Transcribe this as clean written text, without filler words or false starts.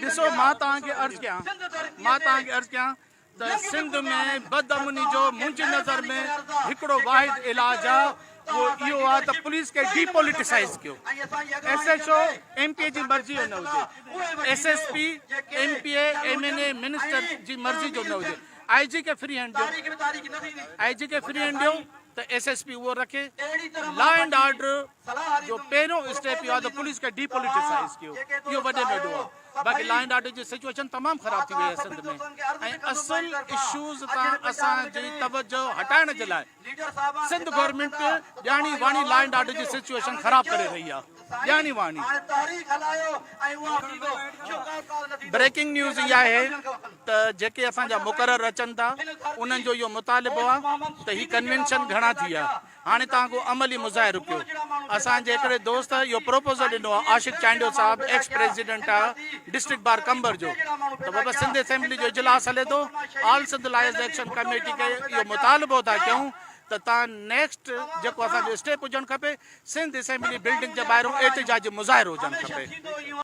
ॾिसो मां तव्हांखे अर्ज़ु कयां त सिंध में बदअमनी जो मुंहिंजी नज़र में हिकिड़ो वाहिद इलाज आहे वो इहो आहे त पुलिस खे डीपोलिटिसाइज़ कयो। SHO MPA जी मर्ज़ी जो न हुजे, SSP MPA MNA मिनिस्टर जी मर्ज़ी जो न हुजे। IG खे फ्री हैंड ॾियो त SSP उहो रखे। लॉ एंड ऑर्डर जो पहिरियों स्टेप इहो आहे त पुलिस खे डीपोलिटिसाइज़ कयो, इहो वॾे में वॾो आहे। बाक़ी लॉ एंड ऑर्डर जी सिचुएशन तमामु ख़राब थी वई आहे सिंध में, ऐं असल इशूज़ तां असांजी तवजो हटाइण जे लाइ सिंध गवर्नमेंट ॼाणी वाणी लॉ एंड ऑर्डर जी सिचुएशन ख़राब करे रही आहे, ॼाणी वाणी। ब्रेकिंग न्यूज़ इहा आहे त जेके असांजा मुक़रर अचनि था उन्हनि जो इहो मुतालिबो आहे त ही कन्वेंशन घणा थी विया, हाणे तव्हां को अमली मुज़ाहिरो कयो। असांजे हिकिड़े दोस्त इहो प्रोपोज़ल ॾिनो आहे, आशिक़ चांडियो साहिबु एक्स प्रेसिडेंट आहे डिस्ट्रिक्ट बार कंबर जो, त बाबा सिंध असेंबली जो इजलास हले थो, all Sindh lawyers action committee खे इहो मुतालिबो था कयूं त तव्हां नेक्स्ट जेको असांजो स्टेप हुजणु खपे, सिंध असेंबली बिल्डिंग जे ॿाहिरियों एहतिजाजी मुज़ाहिरो हुजणु खपे।